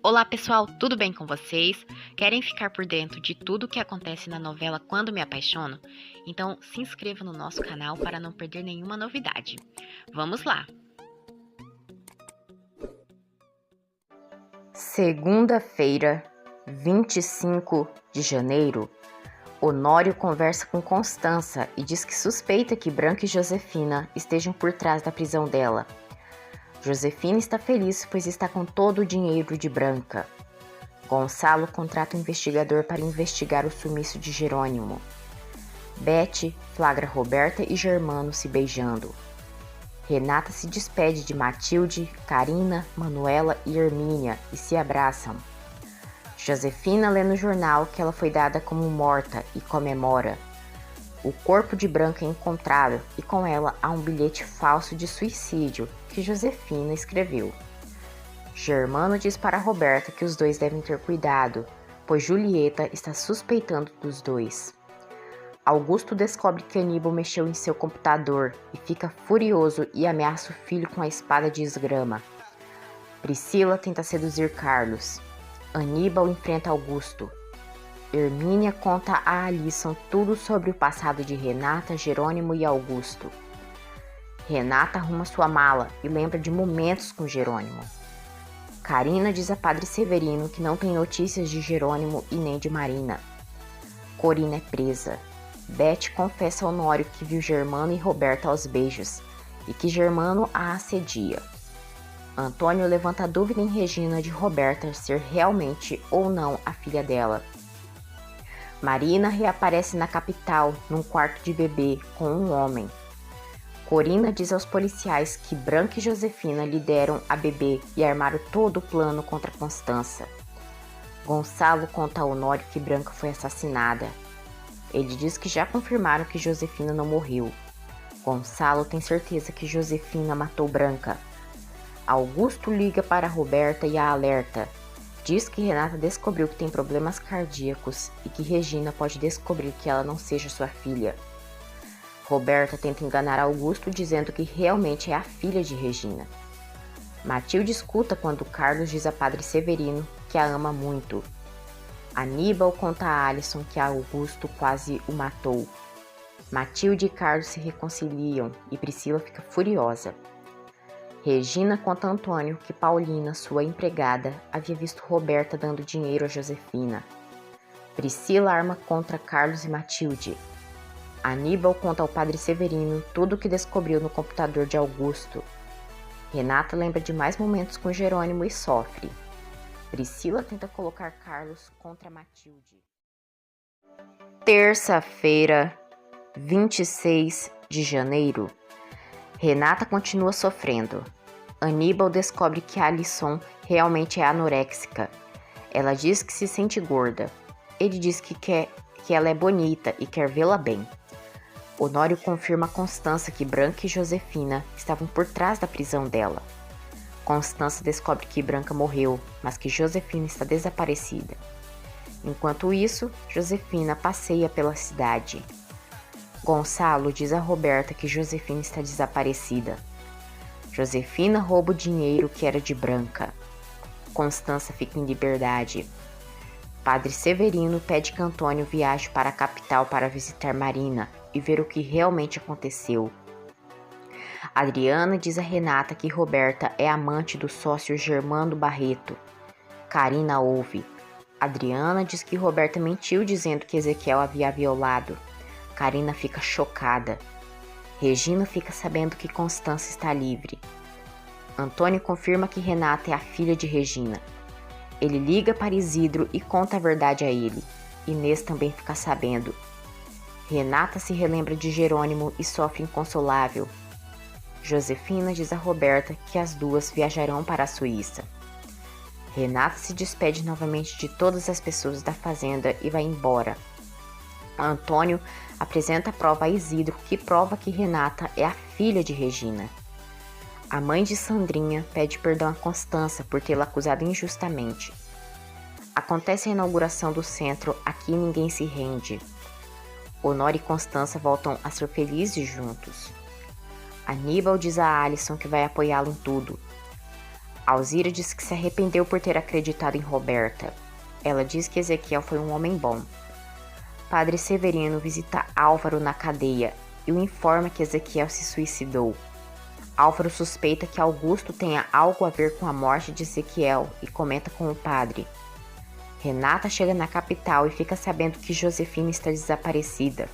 Olá pessoal, tudo bem com vocês? Querem ficar por dentro de tudo o que acontece na novela Quando Me Apaixono? Então se inscreva no nosso canal para não perder nenhuma novidade. Vamos lá! Segunda-feira, 25 de janeiro, Honório conversa com Constança e diz que suspeita que Branca e Josefina estejam por trás da prisão dela. Josefina está feliz, pois está com todo o dinheiro de Branca. Gonçalo contrata um investigador para investigar o sumiço de Jerônimo. Beth flagra Roberta e Germano se beijando. Renata se despede de Matilde, Carina, Manuela e Hermínia e se abraçam. Josefina lê no jornal que ela foi dada como morta e comemora. O corpo de Branca é encontrado e com ela há um bilhete falso de suicídio que Josefina escreveu. Germano diz para Roberta que os dois devem ter cuidado, pois Julieta está suspeitando dos dois. Augusto descobre que Aníbal mexeu em seu computador e fica furioso e ameaça o filho com a espada de esgrama. Priscila tenta seduzir Carlos. Aníbal enfrenta Augusto. Hermínia conta a Alisson tudo sobre o passado de Renata, Jerônimo e Augusto. Renata arruma sua mala e lembra de momentos com Jerônimo. Carina diz a Padre Severino que não tem notícias de Jerônimo e nem de Marina. Corina é presa. Beth confessa a Honório que viu Germano e Roberta aos beijos e que Germano a assedia. Antônio levanta a dúvida em Regina de Roberta ser realmente ou não a filha dela. Marina reaparece na capital, num quarto de bebê, com um homem. Corina diz aos policiais que Branca e Josefina lideram a bebê e armaram todo o plano contra Constança. Gonçalo conta a Honório que Branca foi assassinada. Ele diz que já confirmaram que Josefina não morreu. Gonçalo tem certeza que Josefina matou Branca. Augusto liga para Roberta e a alerta. Diz que Renata descobriu que tem problemas cardíacos e que Regina pode descobrir que ela não seja sua filha. Roberta tenta enganar Augusto dizendo que realmente é a filha de Regina. Matilde escuta quando Carlos diz a Padre Severino que a ama muito. Aníbal conta a Alisson que Augusto quase o matou. Matilde e Carlos se reconciliam e Priscila fica furiosa. Regina conta a Antônio que Paulina, sua empregada, havia visto Roberta dando dinheiro a Josefina. Priscila arma contra Carlos e Matilde. Aníbal conta ao Padre Severino tudo o que descobriu no computador de Augusto. Renata lembra de mais momentos com Jerônimo e sofre. Priscila tenta colocar Carlos contra Matilde. Terça-feira, 26 de janeiro. Renata continua sofrendo. Aníbal descobre que Alisson realmente é anoréxica. Ela diz que se sente gorda. Ele diz que ela é bonita e quer vê-la bem. Honório confirma a Constança que Branca e Josefina estavam por trás da prisão dela. Constança descobre que Branca morreu, mas que Josefina está desaparecida. Enquanto isso, Josefina passeia pela cidade. Gonçalo diz a Roberta que Josefina está desaparecida. Josefina rouba o dinheiro que era de Branca. Constança fica em liberdade. Padre Severino pede que Antônio viaje para a capital para visitar Marina e ver o que realmente aconteceu. Adriana diz a Renata que Roberta é amante do sócio Germano Barreto. Carina ouve. Adriana diz que Roberta mentiu dizendo que Ezequiel havia violado. Carina fica chocada. Regina fica sabendo que Constança está livre. Antônio confirma que Renata é a filha de Regina. Ele liga para Isidro e conta a verdade a ele. Inês também fica sabendo. Renata se relembra de Jerônimo e sofre inconsolável. Josefina diz a Roberta que as duas viajarão para a Suíça. Renata se despede novamente de todas as pessoas da fazenda e vai embora. Antônio apresenta a prova a Isidro, que prova que Renata é a filha de Regina. A mãe de Sandrinha pede perdão a Constança por tê-la acusado injustamente. Acontece a inauguração do centro Aqui Ninguém Se Rende. Honório e Constança voltam a ser felizes juntos. Aníbal diz a Alisson que vai apoiá-lo em tudo. Alzira diz que se arrependeu por ter acreditado em Roberta. Ela diz que Ezequiel foi um homem bom. Padre Severino visita Álvaro na cadeia e o informa que Ezequiel se suicidou. Álvaro suspeita que Augusto tenha algo a ver com a morte de Ezequiel e comenta com o padre. Renata chega na capital e fica sabendo que Josefina está desaparecida.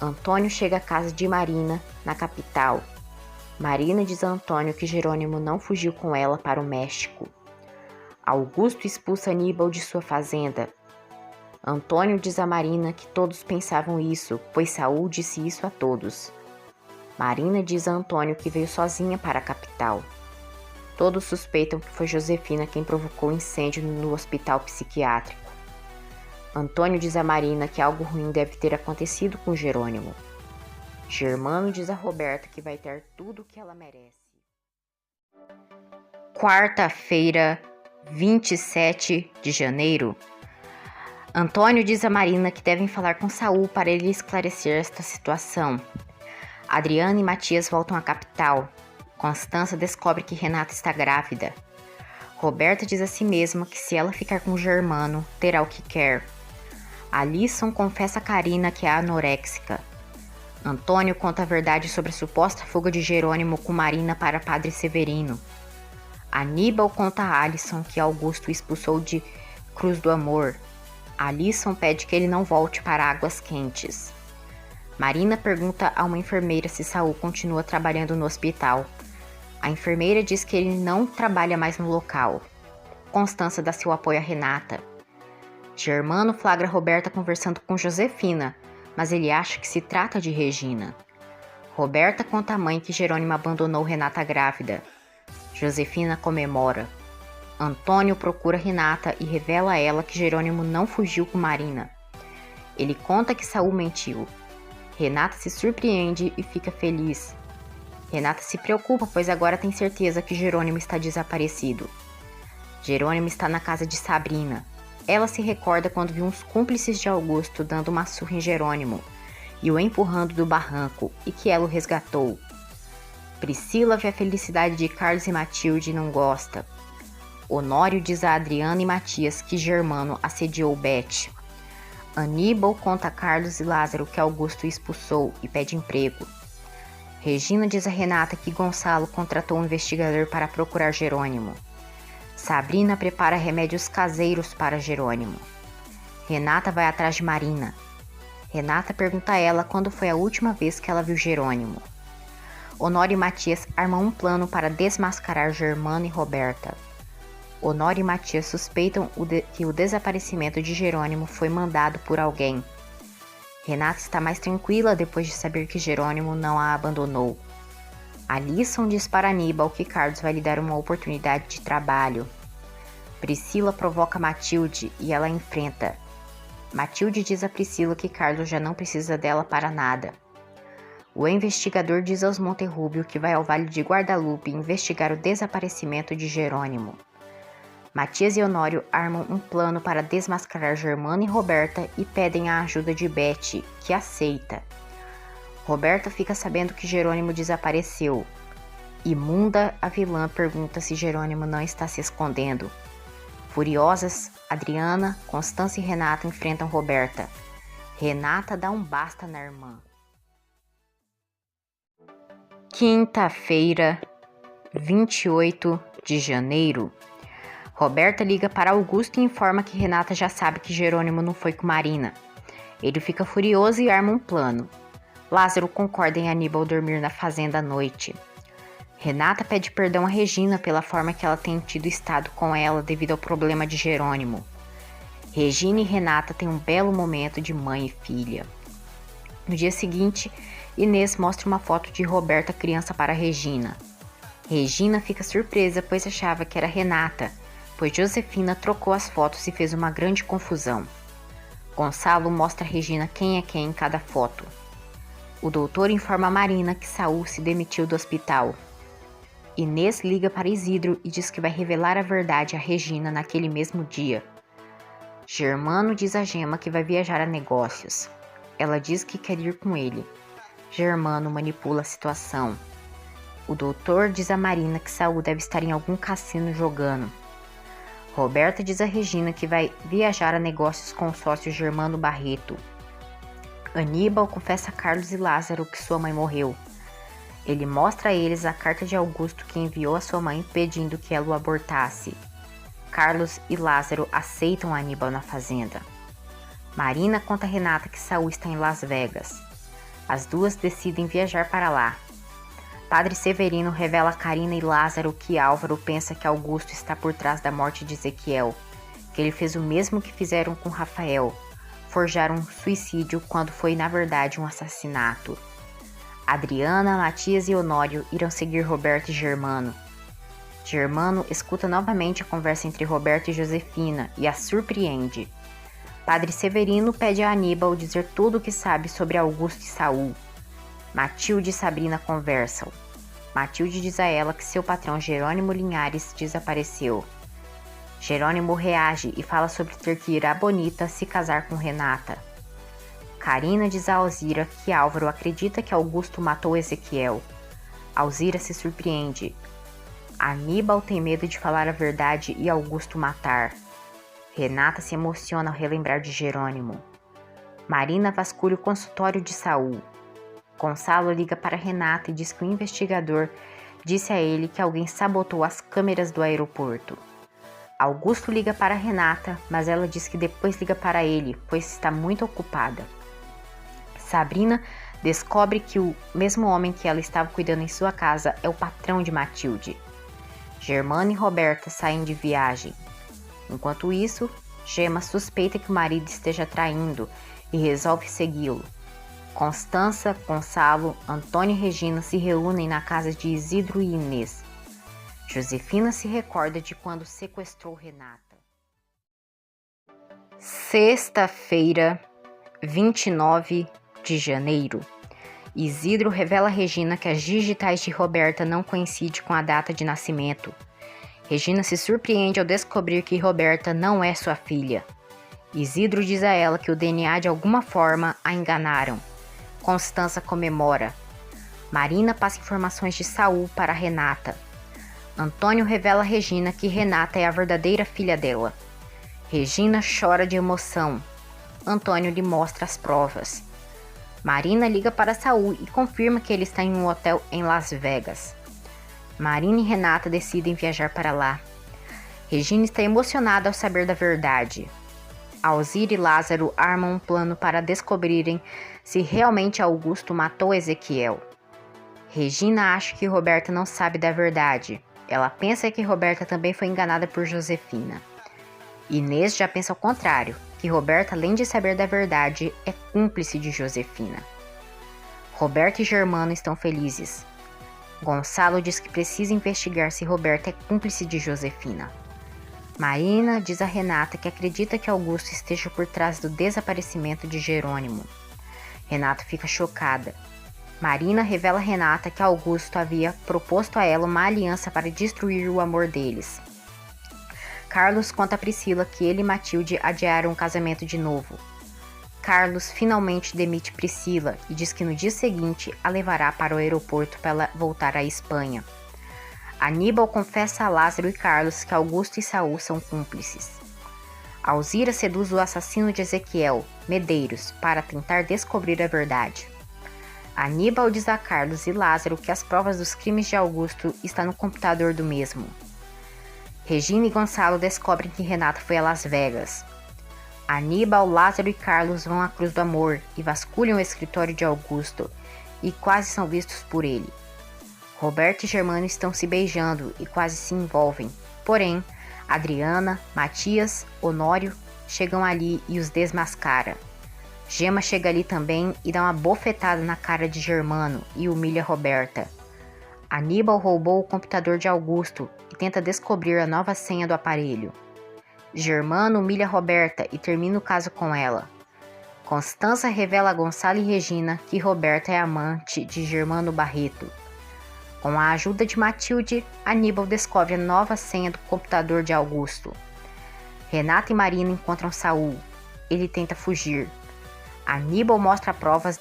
Antônio chega à casa de Marina, na capital. Marina diz a Antônio que Jerônimo não fugiu com ela para o México. Augusto expulsa Aníbal de sua fazenda. Antônio diz a Marina que todos pensavam isso, pois Saul disse isso a todos. Marina diz a Antônio que veio sozinha para a capital. Todos suspeitam que foi Josefina quem provocou o incêndio no hospital psiquiátrico. Antônio diz a Marina que algo ruim deve ter acontecido com Jerônimo. Germano diz a Roberta que vai ter tudo o que ela merece. Quarta-feira, 27 de janeiro. Antônio diz a Marina que devem falar com Saul para ele esclarecer esta situação. Adriana e Matias voltam à capital. Constança descobre que Renata está grávida. Roberta diz a si mesma que se ela ficar com Germano, terá o que quer. Alisson confessa a Karina que é anoréxica. Antônio conta a verdade sobre a suposta fuga de Jerônimo com Marina para Padre Severino. Aníbal conta a Alisson que Augusto o expulsou de Cruz do Amor. Alisson pede que ele não volte para Águas Quentes. Marina pergunta a uma enfermeira se Saul continua trabalhando no hospital. A enfermeira diz que ele não trabalha mais no local. Constança dá seu apoio a Renata. Germano flagra Roberta conversando com Josefina, mas ele acha que se trata de Regina. Roberta conta à mãe que Jerônimo abandonou Renata grávida. Josefina comemora. Antônio procura Renata e revela a ela que Jerônimo não fugiu com Marina. Ele conta que Saul mentiu. Renata se surpreende e fica feliz. Renata se preocupa, pois agora tem certeza que Jerônimo está desaparecido. Jerônimo está na casa de Sabrina. Ela se recorda quando viu uns cúmplices de Augusto dando uma surra em Jerônimo e o empurrando do barranco, e que ela o resgatou. Priscila vê a felicidade de Carlos e Matilde e não gosta. Honório diz a Adriana e Matias que Germano assediou Beth. Aníbal conta a Carlos e Lázaro que Augusto o expulsou e pede emprego. Regina diz a Renata que Gonçalo contratou um investigador para procurar Jerônimo. Sabrina prepara remédios caseiros para Jerônimo. Renata vai atrás de Marina. Renata pergunta a ela quando foi a última vez que ela viu Jerônimo. Honório e Matias armam um plano para desmascarar Germano e Roberta. Honório e Matias suspeitam que o desaparecimento de Jerônimo foi mandado por alguém. Renata está mais tranquila depois de saber que Jerônimo não a abandonou. Alisson diz para Aníbal que Carlos vai lhe dar uma oportunidade de trabalho. Priscila provoca Matilde e ela a enfrenta. Matilde diz a Priscila que Carlos já não precisa dela para nada. O investigador diz aos Monterrubio que vai ao Vale de Guadalupe investigar o desaparecimento de Jerônimo. Matias e Honório armam um plano para desmascarar Germano e Roberta e pedem a ajuda de Beth, que aceita. Roberta fica sabendo que Jerônimo desapareceu. Imunda, a vilã, pergunta se Jerônimo não está se escondendo. Furiosas, Adriana, Constança e Renata enfrentam Roberta. Renata dá um basta na irmã. Quinta-feira, 28 de janeiro. Roberta liga para Augusto e informa que Renata já sabe que Jerônimo não foi com Marina. Ele fica furioso e arma um plano. Lázaro concorda em Aníbal dormir na fazenda à noite. Renata pede perdão a Regina pela forma que ela tem tido estado com ela devido ao problema de Jerônimo. Regina e Renata têm um belo momento de mãe e filha. No dia seguinte, Inês mostra uma foto de Roberta criança para Regina. Regina fica surpresa, pois achava que era Renata, pois Josefina trocou as fotos e fez uma grande confusão. Gonçalo mostra a Regina quem é quem em cada foto. O doutor informa a Marina que Saul se demitiu do hospital. Inês liga para Isidro e diz que vai revelar a verdade a Regina naquele mesmo dia. Germano diz a Gema que vai viajar a negócios. Ela diz que quer ir com ele. Germano manipula a situação. O doutor diz a Marina que Saul deve estar em algum cassino jogando. Roberta diz a Regina que vai viajar a negócios com o sócio Germano Barreto. Aníbal confessa a Carlos e Lázaro que sua mãe morreu. Ele mostra a eles a carta de Augusto que enviou a sua mãe pedindo que ela o abortasse. Carlos e Lázaro aceitam Aníbal na fazenda. Marina conta a Renata que Saul está em Las Vegas. As duas decidem viajar para lá. Padre Severino revela a Carina e Lázaro que Álvaro pensa que Augusto está por trás da morte de Ezequiel, que ele fez o mesmo que fizeram com Rafael, forjar um suicídio quando foi na verdade um assassinato. Adriana, Matias e Honório irão seguir Roberto e Germano. Germano escuta novamente a conversa entre Roberto e Josefina e a surpreende. Padre Severino pede a Aníbal dizer tudo o que sabe sobre Augusto e Saul. Matilde e Sabrina conversam. Matilde diz a ela que seu patrão Jerônimo Linhares desapareceu. Jerônimo reage e fala sobre ter que ir a Bonita se casar com Renata. Carina diz a Alzira que Álvaro acredita que Augusto matou Ezequiel. Alzira se surpreende. Aníbal tem medo de falar a verdade e Augusto matar. Renata se emociona ao relembrar de Jerônimo. Marina vasculha o consultório de Saul. Gonçalo liga para Renata e diz que o investigador disse a ele que alguém sabotou as câmeras do aeroporto. Augusto liga para Renata, mas ela diz que depois liga para ele, pois está muito ocupada. Sabrina descobre que o mesmo homem que ela estava cuidando em sua casa é o patrão de Matilde. Germano e Roberta saem de viagem. Enquanto isso, Gema suspeita que o marido esteja traindo e resolve segui-lo. Constança, Gonçalo, Antônio e Regina se reúnem na casa de Isidro e Inês. Josefina se recorda de quando sequestrou Renata. Sexta-feira, 29 de janeiro. Isidro revela a Regina que as digitais de Roberta não coincidem com a data de nascimento. Regina se surpreende ao descobrir que Roberta não é sua filha. Isidro diz a ela que o DNA de alguma forma a enganaram. Constança comemora. Marina passa informações de Saul para Renata. Antônio revela a Regina que Renata é a verdadeira filha dela. Regina chora de emoção. Antônio lhe mostra as provas. Marina liga para Saul e confirma que ele está em um hotel em Las Vegas. Marina e Renata decidem viajar para lá. Regina está emocionada ao saber da verdade. Alzira e Lázaro armam um plano para descobrirem se realmente Augusto matou Ezequiel. Regina acha que Roberta não sabe da verdade. Ela pensa que Roberta também foi enganada por Josefina. Inês já pensa ao contrário, que Roberta, além de saber da verdade, é cúmplice de Josefina. Roberta e Germano estão felizes. Gonçalo diz que precisa investigar se Roberta é cúmplice de Josefina. Marina diz a Renata que acredita que Augusto esteja por trás do desaparecimento de Jerônimo. Renata fica chocada. Marina revela a Renata que Augusto havia proposto a ela uma aliança para destruir o amor deles. Carlos conta a Priscila que ele e Matilde adiaram o casamento de novo. Carlos finalmente demite Priscila e diz que no dia seguinte a levará para o aeroporto para ela voltar à Espanha. Aníbal confessa a Lázaro e Carlos que Augusto e Saul são cúmplices. Alzira seduz o assassino de Ezequiel, Medeiros, para tentar descobrir a verdade. Aníbal diz a Carlos e Lázaro que as provas dos crimes de Augusto estão no computador do mesmo. Regina e Gonçalo descobrem que Renata foi a Las Vegas. Aníbal, Lázaro e Carlos vão à Cruz do Amor e vasculham o escritório de Augusto e quase são vistos por ele. Roberto e Germano estão se beijando e quase se envolvem, porém, Adriana, Matias, Honório chegam ali e os desmascara. Gema chega ali também e dá uma bofetada na cara de Germano e humilha Roberta. Aníbal roubou o computador de Augusto e tenta descobrir a nova senha do aparelho. Germano humilha Roberta e termina o caso com ela. Constança revela a Gonçalo e Regina que Roberta é amante de Germano Barreto. Com a ajuda de Matilde, Aníbal descobre a nova senha do computador de Augusto. Renata e Marina encontram Saul. Ele tenta fugir. Aníbal mostra provas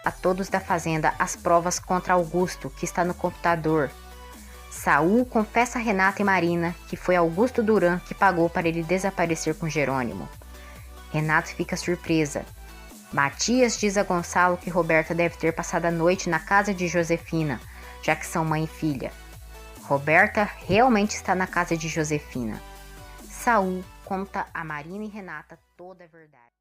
a todos da fazenda as provas contra Augusto, que está no computador. Saul confessa a Renata e Marina que foi Augusto Duran que pagou para ele desaparecer com Jerônimo. Renata fica surpresa. Matias diz a Gonçalo que Roberta deve ter passado a noite na casa de Josefina, já que são mãe e filha. Roberta realmente está na casa de Josefina. Saul conta a Marina e Renata toda a verdade.